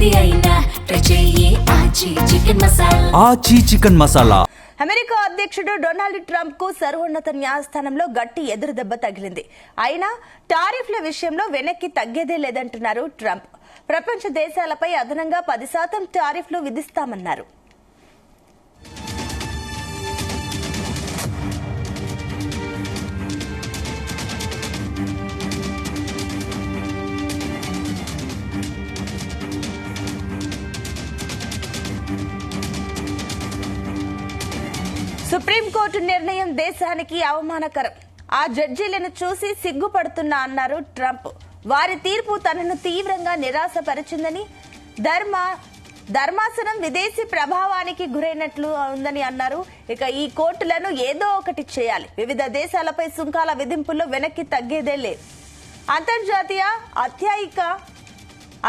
ఏది అయినా ట్రై చెయ్యి ఆచి చికెన్ మసాలా. అమెరికా అధ్యక్షుడు డొనాల్డ్ ట్రంప్ కు సర్వోన్నత న్యాయస్థానంలో గట్టి ఎదురు దెబ్బ తగిలింది. అయినా టారిఫ్ల విషయంలో వెనక్కి తగ్గేదే లేదంటున్నారు ట్రంప్. ప్రపంచ దేశాలపై అదనంగా 10% టారిఫ్లు విధిస్తామన్నారు. సుప్రీంకోర్టు నిర్ణయం దేశానికి అవమానకరం. ఆ జడ్జీలను చూసి సిగ్గుపడుతున్నా అన్నారు ట్రంప్. వారి తీర్పు తనను తీవ్రంగా నిరాశపరిచిందని, ధర్మాసనం విదేశీ ప్రభావానికి గురైనట్లు ఉందని అన్నారు. ఇక ఈ కోర్టులను ఏదో ఒకటి చేయాలి. వివిధ దేశాలపై సుంకాల విధింపుల్లో వెనక్కి తగ్గేదే లేదు. అంతర్జాతీయ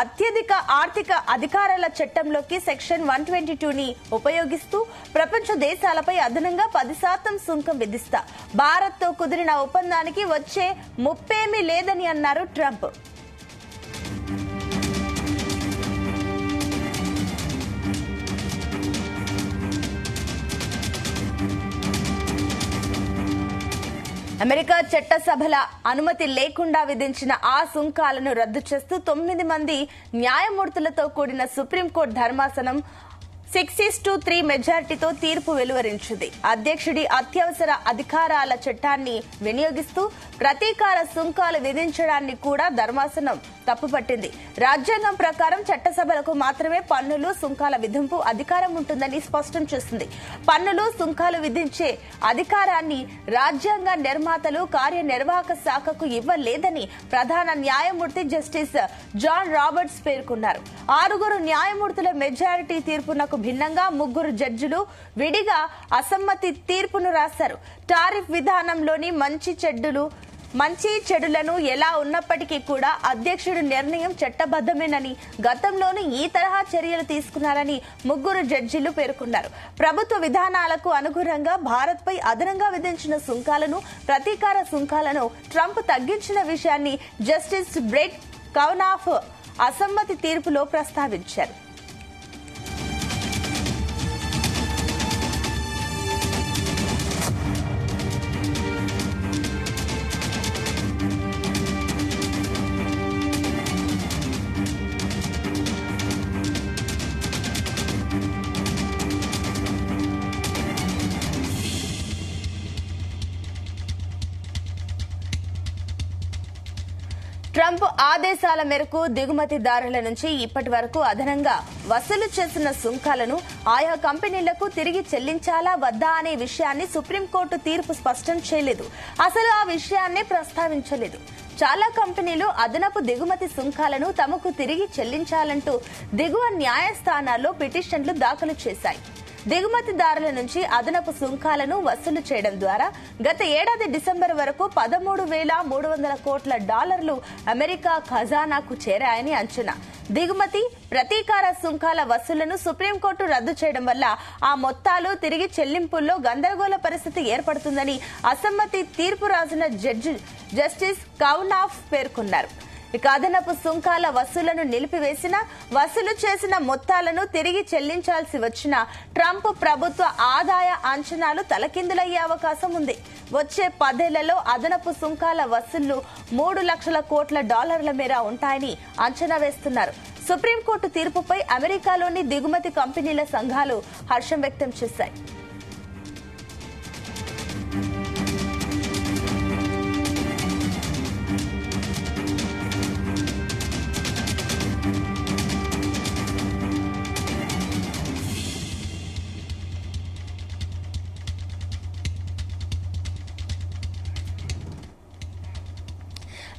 అత్యధిక ఆర్థిక అధికారాల చట్టంలోకి సెక్షన్ 122ని ఉపయోగిస్తూ ప్రపంచ దేశాలపై అదనంగా 10% సుంకం విధిస్తా. భారత్తో కుదిరిన ఒప్పందానికి వచ్చే ముప్పేమీ లేదని అన్నారు ట్రంప్. అమెరికా చట్టసభల అనుమతి లేకుండా విధించిన ఆ సుంకాలను రద్దు చేస్తూ 9 మంది న్యాయమూర్తులతో కూడిన సుప్రీంకోర్టు ధర్మాసనం 6-3 మెజారిటీతో తీర్పు వెలువరించింది. అధ్యక్షుడి అత్యవసర అధికారాల చట్టాన్ని వినియోగిస్తూ ప్రతీకార సుంకాలు విధించడాన్ని కూడా ధర్మాసనం తప్పుపట్టింది. రాజ్యాంగం ప్రకారం చట్టసభలకు మాత్రమే పన్నులు, సుంకాల విధింపు అధికారం ఉంటుందని స్పష్టం చేసింది. పన్నులు, సుంకాలు విధించే అధికారాన్ని రాజ్యాంగ నిర్మాతలు కార్యనిర్వాహక శాఖకు ఇవ్వలేదని ప్రధాన న్యాయమూర్తి జస్టిస్ జాన్ రాబర్ట్స్ పేర్కొన్నారు. 6 న్యాయమూర్తుల మెజారిటీ తీర్పునకు భిన్నంగా 3 జడ్జిలు విడిగా అసమ్మతి తీర్పును రాశారు. టారిఫ్ విధానంలోని మంచి చెడులను ఎలా ఉన్నప్పటికీ కూడా అధ్యక్షుడి నిర్ణయం చట్టబద్దమేనని, గతంలోనూ ఈ తరహా చర్యలు తీసుకున్నారని 3 జడ్జీలు పేర్కొన్నారు. ప్రభుత్వ విధానాలకు అనుగుణంగా భారత్పై అదనంగా విధించిన సుంకాలను, ప్రతీకార సుంకాలను ట్రంప్ తగ్గించిన విషయాన్ని జస్టిస్ బ్రెట్ కవనాఫ్ అసమ్మతి తీర్పులో ప్రస్తావించారు. ట్రంప్ ఆదేశాల మేరకు దిగుమతిదారుల నుంచి ఇప్పటి వరకు అదనంగా వసూలు చేసిన సుంకాలను ఆయా కంపెనీలకు తిరిగి చెల్లించాలా వద్దా అనే విషయాన్ని సుప్రీంకోర్టు తీర్పు స్పష్టం చేయలేదు. అసలు ఆ విషయాన్నే ప్రస్తావించలేదు. చాలా కంపెనీలు అదనపు దిగుమతి సుంకాలను తమకు తిరిగి చెల్లించాలంటూ దిగువ న్యాయస్థానాల్లో పిటిషన్లు దాఖలు చేశాయి. దిగుమతిదారుల నుంచి అదనపు సుంకాలను వసూలు చేయడం ద్వారా గత ఏడాది డిసెంబర్ వరకు $13,300 కోట్ల అమెరికా ఖజానాకు చేరాయని అంచనా. దిగుమతి, ప్రతీకార సుంకాల వసూళ్లను సుప్రీంకోర్టు రద్దు చేయడం వల్ల ఆ మొత్తాలు తిరిగి చెల్లింపుల్లో గందరగోళ పరిస్థితి ఏర్పడుతుందని అసమ్మతి తీర్పు రాసిన జస్టిస్ కవనాఫ్ పేర్కొన్నారు. ఇక అదనపు సుంకాల వసూలను నిలిపివేసిన, వసూలు చేసిన మొత్తాలను తిరిగి చెల్లించాల్సి వచ్చిన ట్రంప్ ప్రభుత్వ ఆదాయ అంచనాలు తలకిందులయ్యే అవకాశం ఉంది. వచ్చే 10 ఏళ్లలో అదనపు సుంకాల వసూళ్లు $3 లక్షల కోట్ల మేర ఉంటాయని అంచనా వేస్తున్నారు. సుప్రీంకోర్టు తీర్పుపై అమెరికాలోని దిగుమతి కంపెనీల సంఘాలు హర్షం వ్యక్తం చేశాయి.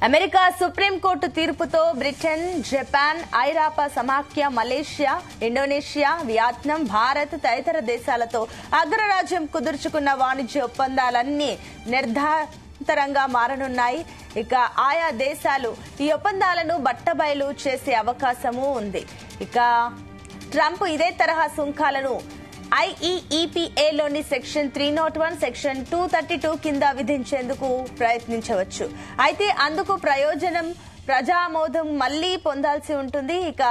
అమెరికా సుప్రీంకోర్టు తీర్పుతో బ్రిటన్, జపాన్, ఐరోపా సమాఖ్య, మలేషియా, ఇండోనేషియా, వియత్నాం, భారత్ తదితర దేశాలతో అగ్రరాజ్యం కుదుర్చుకున్న వాణిజ్య ఒప్పందాలన్నీ నిర్ధారంగా మారనున్నాయి. ఇక ఆయా దేశాలు ఈ ఒప్పందాలను బట్టబయలు చేసే అవకాశము ఉంది. ఇక ట్రంప్ ఇదే తరహా సుంకాలను ఐఈఈపీఏలోని సెక్షన్ 301, సెక్షన్ 232 కింద విధించేందుకు ప్రయత్నించవచ్చు. అయితే అందుకు ప్రయోజనం, ప్రజామోదం మళ్లీ పొందాల్సి ఉంటుంది. ఇక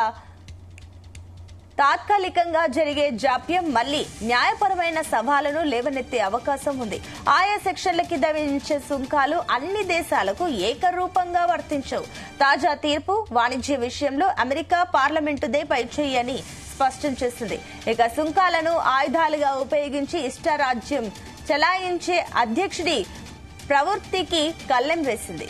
తాత్కాలికంగా జరిగే జాప్యం మళ్లీ న్యాయపరమైన సవాళ్లను లేవనెత్తే అవకాశం ఉంది. ఆయా సెక్షన్ల కింద విధించే సుంకాలు అన్ని దేశాలకు ఏకరూపంగా వర్తించవు. తాజా తీర్పు వాణిజ్య విషయంలో అమెరికా పార్లమెంటుదే పైచేయి అని స్పష్టం చేసింది. ఇక సుంకాలను ఆయుధాలుగా ఉపయోగించి ఇష్టారాజ్యం చెలాయించే అధ్యక్షుడి ప్రవృత్తికి కళ్లెం వేసింది.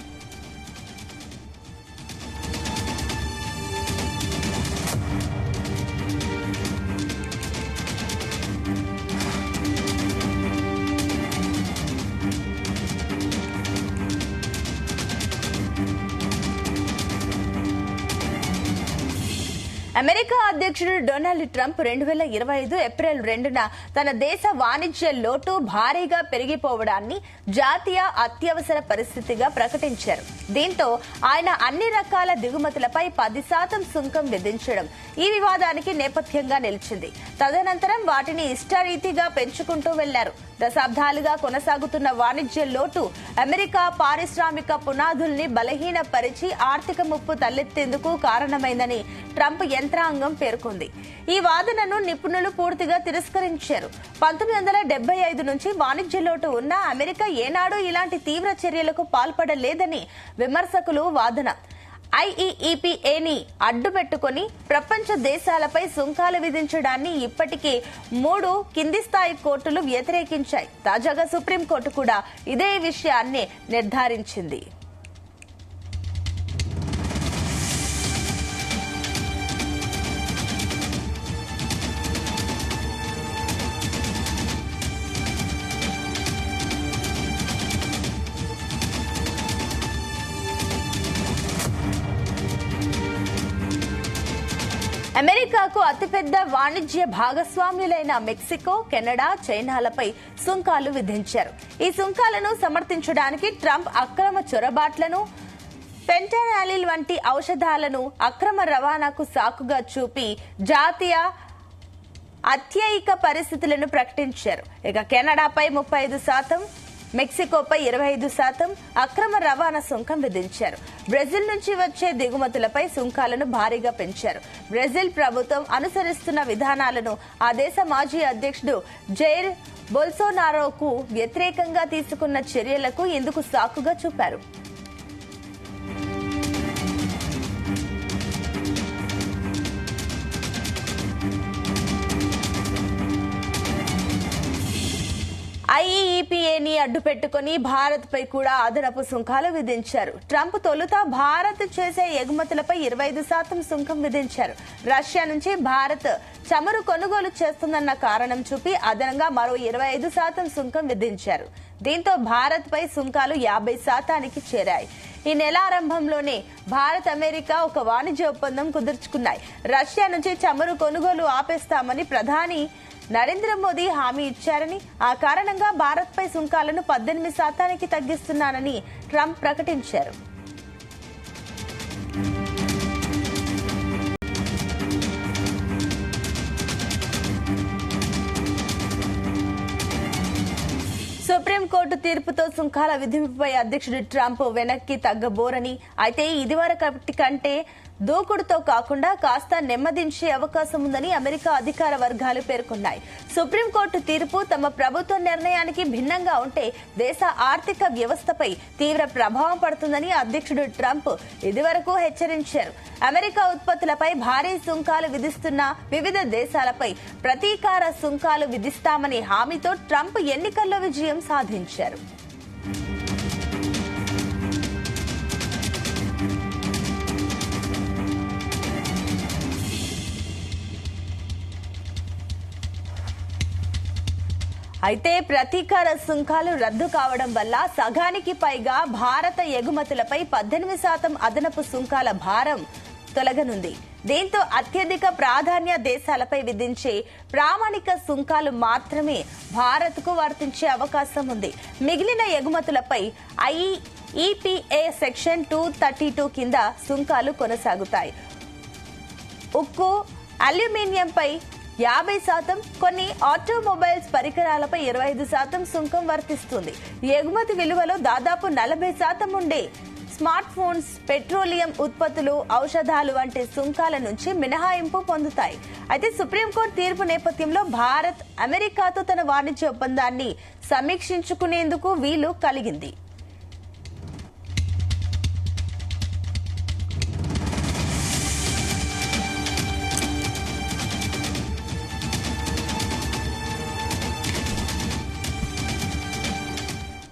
అమెరికా అధ్యక్షుడు డొనాల్డ్ ట్రంప్ 2025 ఏప్రిల్ 2న తన దేశ వాణిజ్య లోటు భారీగా పెరిగిపోవడాన్ని జాతీయ అత్యవసర పరిస్థితిగా ప్రకటించారు. దీంతో ఆయన అన్ని రకాల దిగుమతులపై 10% సుంకం విధించడం ఈ వివాదానికి నేపథ్యంగా నిలిచింది. తదనంతరం వాటిని ఇష్టారీతిగా పెంచుకుంటూ వెళ్లారు. దశాబ్దాలుగా కొనసాగుతున్న వాణిజ్య లోటు అమెరికా పారిశ్రామిక పునాదుల్ని బలహీనపరిచి ఆర్థిక ముప్పు తలెత్తేందుకు కారణమైందని ట్రంప్ యంత్రాంగం పేర్కొంది. ఈ వాదనను నిపుణులు పూర్తిగా తిరస్కరించారు. 1975 నుంచి వాణిజ్య లోటు ఉన్న అమెరికా ఏనాడూ ఇలాంటి తీవ్ర చర్యలకు పాల్పడలేదని విమర్శకులు వాదన. ఐఈఈపీఏని అడ్డుపెట్టుకుని ప్రపంచ దేశాలపై సుంకాలు విధించడాన్ని ఇప్పటికే 3 కింది స్థాయి కోర్టులు వ్యతిరేకించాయి. తాజాగా సుప్రీంకోర్టు కూడా ఇదే విషయాన్ని నిర్ధారించింది. అమెరికాకు అతిపెద్ద వాణిజ్య భాగస్వాములైన మెక్సికో, కెనడా, చైనాలపై సుంకాలు విధించారు. ఈ సుంకాలను సమర్థించడానికి ట్రంప్ అక్రమ చొరబాట్లను, ఫెంటనాలిల్ వంటి ఔషధాలను అక్రమ రవాణాకు సాకుగా చూపి జాతీయ అత్యయిక పరిస్థితులను ప్రకటించారు. ఇక కెనడాపై 35%, మెక్సికోపై 25% అక్రమ రవాణా సుంకం విధించారు. బ్రెజిల్ నుంచి వచ్చే దిగుమతులపై సుంకాలను భారీగా పెంచారు. బ్రెజిల్ ప్రభుత్వం అనుసరిస్తున్న విధానాలను ఆ దేశ మాజీ అధ్యక్షుడు జైర్ బొల్సోనారోకు వ్యతిరేకంగా తీసుకున్న చర్యలకు ఇందుకు సాకుగా చూపారు. ఐఈఈపీఏని అడ్డుపెట్టుకుని భారత్ పై కూడా అదనపు సుంకాలు విధించారు. ట్రంప్ తొలుత భారత్ చేసే ఎగుమతులపై 25% సుంకం విధించారు. రష్యా నుంచి భారత్ చమురు కొనుగోలు చేస్తుందన్న కారణం చూపి అదనంగా మరో 25% సుంకం విధించారు. దీంతో భారత్ పై సుంకాలు 50%కి చేరాయి. ఈ నెల ఆరంభంలోనే భారత్, అమెరికా ఒక వాణిజ్య ఒప్పందం కుదుర్చుకున్నాయి. రష్యా నుంచి చమురు కొనుగోలు ఆపేస్తామని ప్రధాని నరేంద్ర మోదీ హామీ ఇచ్చారని, ఆ కారణంగా భారత్ పై సుంకాలను 18%కి తగ్గిస్తున్నానని ట్రంప్ ప్రకటించారు. సుప్రీంకోర్టు తీర్పుతో సుంకాల విధింపుపై అధ్యక్షుడు ట్రంప్ వెనక్కి తగ్గబోరని, అయితే ఇదివరకటి కంటే దూకుడుతో కాకుండా కాస్త నెమ్మదించే అవకాశం ఉందని అమెరికా అధికార వర్గాలు పేర్కొన్నాయి. సుప్రీంకోర్టు తీర్పు తమ ప్రభుత్వ నిర్ణయానికి భిన్నంగా ఉంటే దేశ ఆర్థిక వ్యవస్థపై తీవ్ర ప్రభావం పడుతుందని అధ్యక్షుడు ట్రంప్ ఇదివరకు హెచ్చరించారు. అమెరికా ఉత్పత్తులపై భారీ సుంకాలు విధిస్తున్న వివిధ దేశాలపై ప్రతీకార సుంకాలు విధిస్తామని హామీతో ట్రంప్ ఎన్నికల్లో విజయం సాధించారు. అయితే ప్రతీకార సుంకాలు రద్దు కావడం వల్ల సగానికి పైగా భారత ఎగుమతులపై 18% అదనపు సుంకాల భారం తొలగనుంది. దీంతో అత్యధిక ప్రాధాన్య దేశాలపై విధించే ప్రామాణిక సుంకాలు మాత్రమే భారత్కు వర్తించే అవకాశం ఉంది. మిగిలిన ఎగుమతులపై ఐఈఈపీఏ సెక్షన్ 232 కింద సుంకాలు కొనసాగుతాయి. ఉక్కు, అల్యూమినియంపై 50%, కొన్ని ఆటోమొబైల్స్ పరికరాలపై 25% సుంకం వర్తిస్తుంది. ఎగుమతి విలువలో దాదాపు 40% ఉండే స్మార్ట్ ఫోన్స్, పెట్రోలియం ఉత్పత్తులు, ఔషధాలు వంటి సుంకాల నుంచి మినహాయింపు పొందుతాయి. అయితే సుప్రీంకోర్టు తీర్పు నేపథ్యంలో భారత్ అమెరికాతో తన వాణిజ్య ఒప్పందాన్ని సమీక్షించుకునేందుకు వీలు కలిగింది.